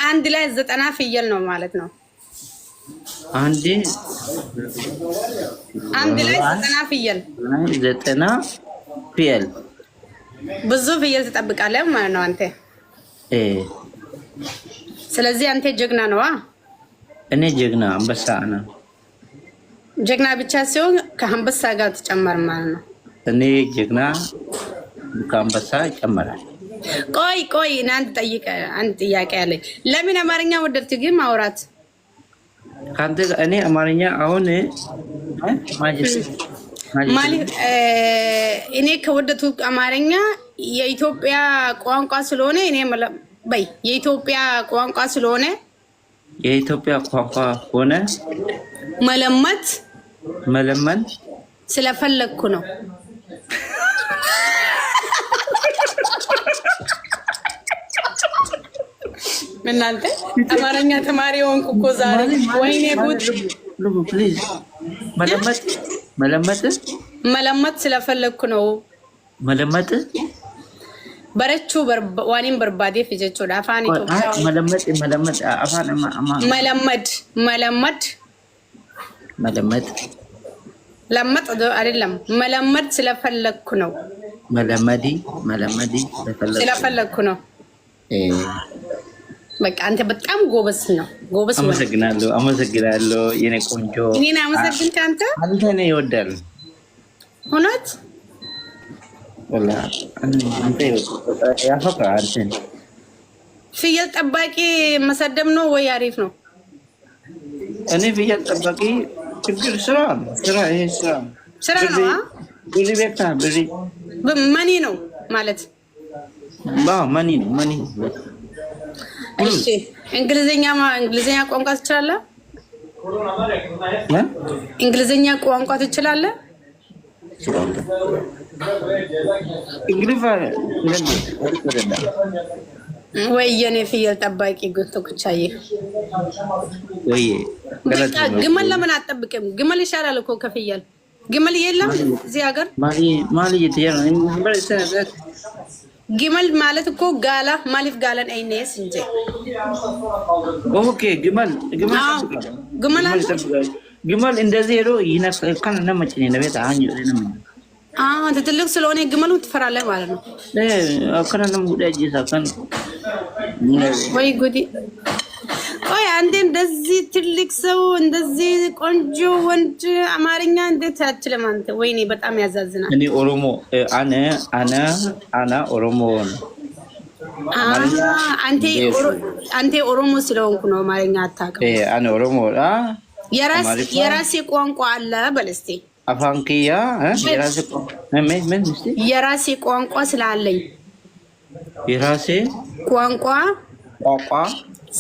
አንድ ላይ 90 ፍየል ነው ማለት ነው። አንድ ላይ 90 ፍየል 90 ፍየል ብዙ ፍየል ትጠብቃለህ ማለት ነው አንተ። ስለዚህ አንተ ጀግና ነዋ። እኔ ጀግና አንበሳ ነው። ጀግና ብቻ ሲሆን ከአንበሳ ጋር ተጨመር ማለት ነው። እኔ ጀግና ከአንበሳ ይጨመራል። ቆይ አንድ ጥያቄ አለኝ። ለምን አማርኛ ወደድክ ግን ማውራት? ካንተ እኔ አማርኛ አሁን እኔ ከወደድኩ አማርኛ የኢትዮጵያ ቋንቋ ስለሆነ የኢትዮጵያ ቋንቋ ስለሆነ መለመን ስለፈለግኩ ነው። እናንተ አማርኛ ተማሪ ሆንኩ እኮ ዛሬ። ወይኔ ጉድ! መለመት ስለፈለግኩ ነው። በረቹ ዋኒን በርባዴ ፍጀቹ አፋን ኢትዮጵያ ለመጥ አይደለም። መለመድ ስለፈለግኩ ነው። ስለፈለግኩ ነው። በቃ አንተ በጣም ጎበዝ ነው። አመሰግናለሁ የኔ ቆንጆ። እኔን አመሰግንክ አንተ ነው ይወዳል እውነት ወላ አንተ ያፈቅራል። ፍየል ጠባቂ መሰደብ ነው ወይ አሪፍ ነው? እኔ ፍየል ጠባቂ ችግር ስራ ይሄ ስራ ነው። ብሪ ቤታ ብሪ መኒ ነው ማለት መኒ ነው። እሺ እንግሊዘኛ ቋንቋ ትችላለህ? እንግሊዘኛ ቋንቋ ትችላለህ? ወይ የኔ ፍየል ጠባቂ ጉቶኩቻዬ ወይ ግመል ለምን አትጠብቅም? ግመል ይሻላል እኮ ከፍየል። ግመል የለም እዚህ ሀገር። ማሊ ግመል ማለት እኮ ጋላ ማሊፍ ጋላን አይነስ እንጂ ኦኬ ግመል እንደዚህ ሄዶ ይነካል እና መጭኔ ነው ቤት አንተ ትልቅ ስለሆነ ግመሉን ትፈራለህ ማለት ነው። አከራንም ጉዳይ ይሳከን ወይ ጉዲ። ቆይ አንተ እንደዚህ ትልቅ ሰው እንደዚህ ቆንጆ ወንድ አማርኛ እንዴት አትችልም አንተ? ወይኔ በጣም ያዛዝናል። እኔ ኦሮሞ አና ኦሮሞ አንተ ኦሮሞ ስለሆንኩ ነው አማርኛ አታውቅም። አና ኦሮሞ የራሴ ቋንቋ አለ በለስቴ አፋንኪያ የራሴ ቋንቋ ስላለኝ የራሴ ቋንቋ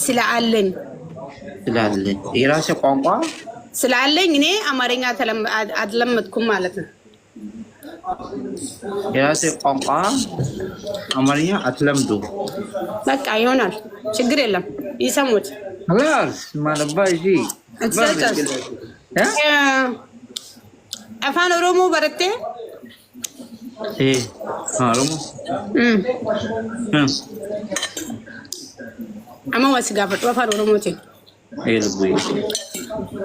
ስላለኝ የራሴ ቋንቋ ስላለኝ እኔ አማርኛ አልለመድኩም ማለት ነው። የራሴ ቋንቋ አማርኛ አትለምዱ። በቃ ይሆናል፣ ችግር የለም። ይሰሙት خلاص ማለባይ አፋን ኦሮሞ በረቴ ኦሮሞ አማ ወስጋፈጥ አፋን ኦሮሞቲ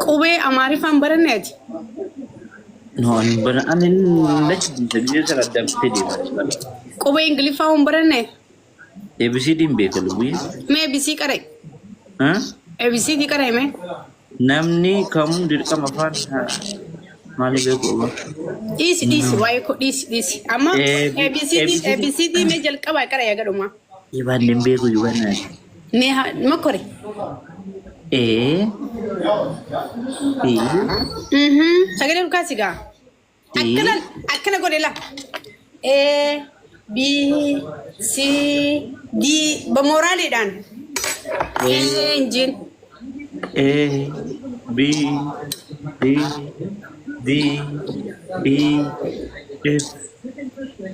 ቁቤ አማሪፋን በረኔት ነው አንበራን ለች እንደዚህ ሰላደም ቴዲ ቁቤ እንግሊፋውን በረኔ ኤቢሲዲን ቤከሉ ሜቢሲ ቀረ ኤቢሲዲ ቀረ ሜ namni kamu dirqama afaan maali beeku dhiisi waa'ee koo dhiisi amma ABCD mee jalqabaa qara yaa gadhuma ibaadeen beeku yubanaa mee makore sagalee dhukaasi gaa akkana godhe la A B C D bamooraaliidhaan injiin A B C D E F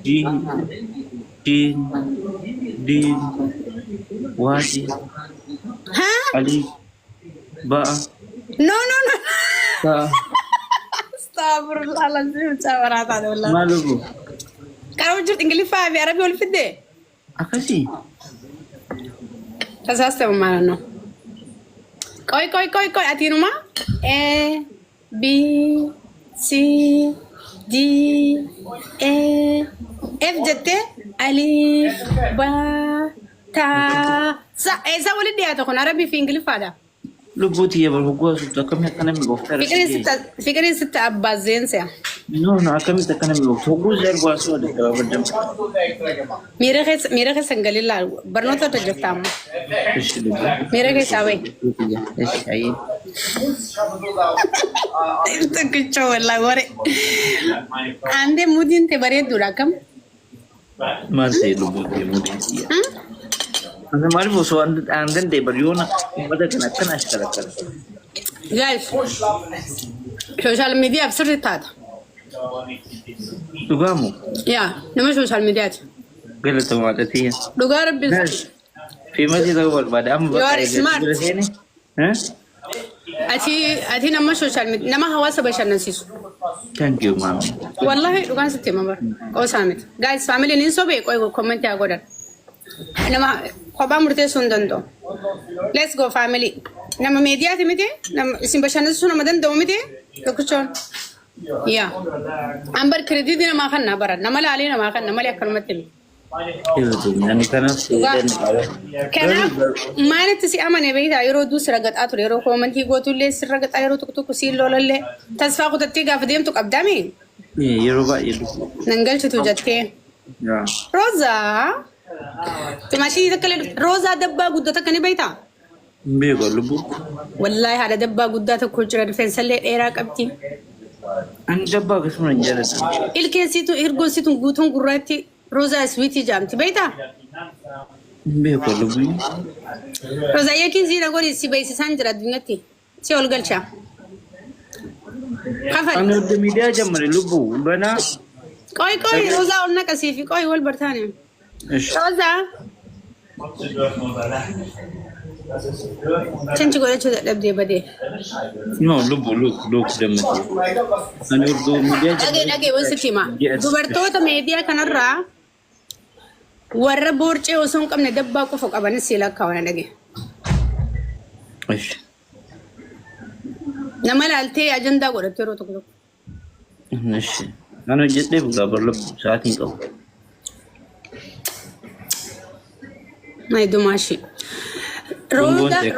G H D Y Ali Ba no Ta Astagfirullah lazim cabarata wallah maluku karo jurt ingilifa bi arabi wal fidde akasi ተሳስተው ማለት ነው። ቆይ አቲኑማ ኤ ቢ ሲ ዲ ኤ ኤፍ ጀቴ አሊፍ ባ ታ ሳ ኤዛ ወልድ ያተኮን አረቢ ፊ እንግሊፋዳ ልቡት የበርጓሱ ተከም ያከነም ወፍተር ፍቅሬን ስታባዘን ሲያ ኖ አከም ተከነም ወፍተር ዘርጓሱ ወደ በደም ሚረኸ ሰንገሊላ በርኖታ ተጀፍታሙ እሺ ልቡ ሚረኸ ሳወይ እሺ አይ ተከቾ ወላ ወሬ አንዴ ሙዲን ተበሬ ዱራከም ማንቴ ልቡት ሙዲን أنا ما أعرف وصو عندن دي بريونا وبدأ كنا أشترك guys social media بسرعة تاتا تقامو يا نما social media قلت ما تتيه دوغار بس في مسجد أول بعد أم you are smart ها أتي نما social media نما هواسة بشر نسيسو thank you ma'am والله دوغان ستي مبر أو سامت guys family نينسو بي كوي comment يا غودر نما خبا مرتي سندندو let's go family نما media تمتي نما اسم بشر نسيسو نما دن دومتي لكشون يا أمبر كريدي نما خنا برا نما لا علينا ما خنا نما لا كلمتين يعني كنا ما نتسي أمانة بيتا يرو دوس رجعت أطول يرو كومن هي قوتو لي سر رجعت يرو تكتو كسيل لولا لي تسفاق تتيجا فديم تك أبدامي يرو بقى يرو ننقل شو تجتكي روزا تماشي تكلم روزا دبا قدتك كني بيتا بيقول لبو والله هذا دبا قدتك كل فنسل لي إيراك أبتي أنا دبا قسمنا جالس الكيسيتو إرجون سيتو قوتهم قراتي روزا سويتي جامتي بيتا بيقول لبو روزا يكين زينا قولي سي بيسي سانجرا دنيتي سي أولغلشا خفل أنا ود ميديا جمري لبو بنا كوي روزا قلنا كسيفي كوي والبرتانيا روزا تنتي قولي شو تبدي بدي نو لبو لوك جمتي أنا ود ميديا أجي وسكي ما دوبرتو ميديا كنرا warra borcee osoo hin qabne dabbaa qofa qaban siila kawana dhage nama laaltee ajandaa godhatte yeroo tokko እሺ አነ ጀጤ ብጋበር ለብ ሰዓት ይንቀው ማይዱማሺ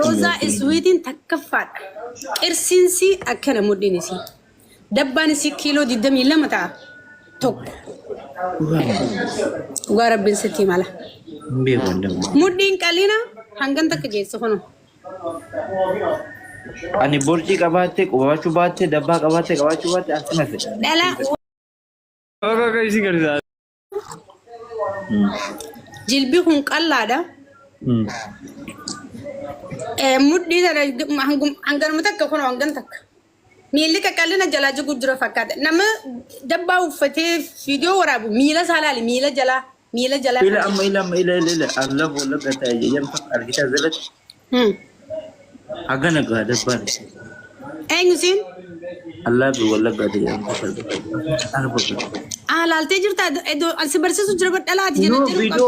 ሮዛ iswiitiin takkaffadha qirsiinsi akkana mudhiinisi dabbaanisi kiiloo 22 ta'a tokko Garabin seti malah. Mudin kalina hanggan tak kejes kono. Ani borji kabate, kawachu bate, dabba kabate, kawachu bate, asma se. Dala. Oka isi kerja. Jilbi hun kallada. Mudi dara hanggan mutak kono hanggan tak. Milik kalina jala jugujro fakkat. Nama dabba ufate video warabu mila salali mila jala. Ila amma ila Allah bola kata jam fakar kita zalat. Agana ga dabba. Engusin? Allah bola kata jam fakar. Arba. Lalte jirta edo alsibarse sujra badala ati jena. No video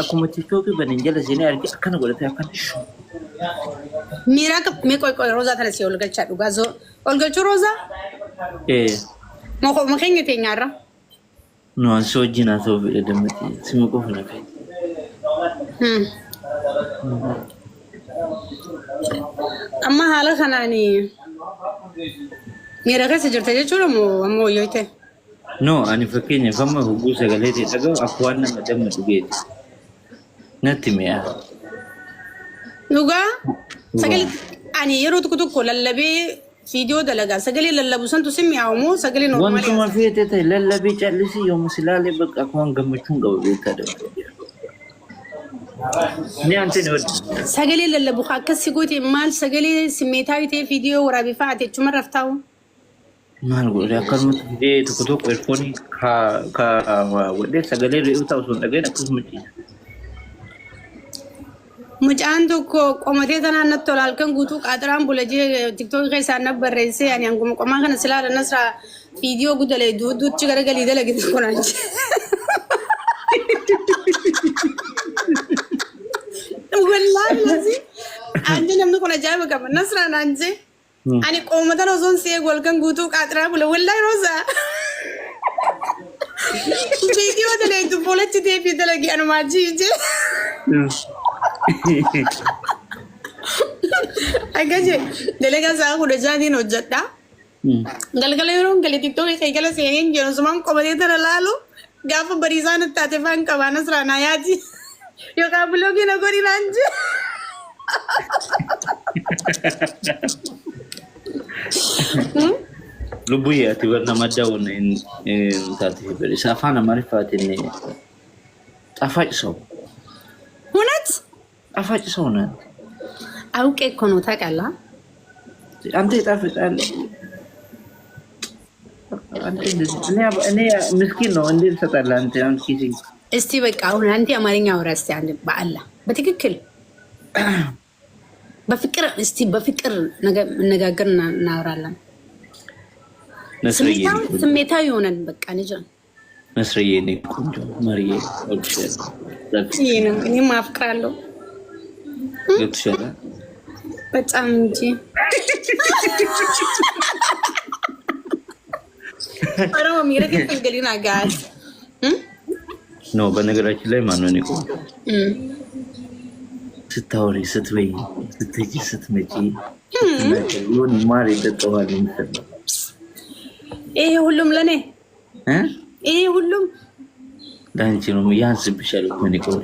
aku mati toki baninjala jene arki akana gola ta akana. Mira ka me koy roza tana si olgal chadu gazo olgal chu roza mo kenge te nyara no so jina so be demati simu ko funa fe amma hala khanani mira ka se jirta je chulo mo yoite no ani fakenya fama hubu sagalete tago akwana madam dugeti natti me ya Nuga, sagali ani yero tuku lallabe video dalaga sagali lallabu santu simmi awmo sagali normal. Wantu ma fiyete te lallabe chalisi yo musilale bak akwan gamachun gawe kada. Ni ante no. Sagali lallabu khakasi goti mal sagali simetawi te video warabi faate chuma raftaw. Mal go ya karmu de tuku earphone ka wade sagali reuta usun daga na kusmuti. Mucaan tokko qomatee tanaan natti olaalkan guutuu qaaxiraan bulajee tiktookii keessaa na barreessee ani hanguma qomaa kana silaa nasraa viidiyoo gudalee duuduutti garagalii dalagite konaachi. والله لازم عندنا بنكون جايبه كمان نصران عنجي أنا قومت أنا زون سيق والكن قوتو كاترا بقول والله روزا فيديو ده لقيته بولت تيجي تلاقي أنا ما جيجي أكيد دلنا ساعة كده جادي نوجدا قال يرون قال تيكتوك كي قال سيين جنو سمام كوميدي ترى لالو قاف بريزان التاتفان كمان سرانا ياجي يو قابلوكي نقولي نانجي لبويا تبرنا مداون إن تاتي بري سافانا معرفة إني أفاج سو هونت أفاج سو نا أو كي كونو تاكلا أنت تعرف أنا مسكين لو عندي ستار أنت كيسي استي بك أو أنت أمريني أو راستي عند بعلا بتككل بفكر استي بفكر نجاكرنا نورالنا سميتها يونان بك أنا جان نسريني كنجو ماريه أوكشة ينام إني ما أفكر له أوكشة بتأمجي أنا ميرا كيف القلينا قاعد نو بنقرأ كلام ما نونيكو ستوري ستوي ستجي ستمجي يون ماري تطوالي مثلا إيه هلوم لني ها إيه هلوم دانتي نو ميانس بشالك منيكو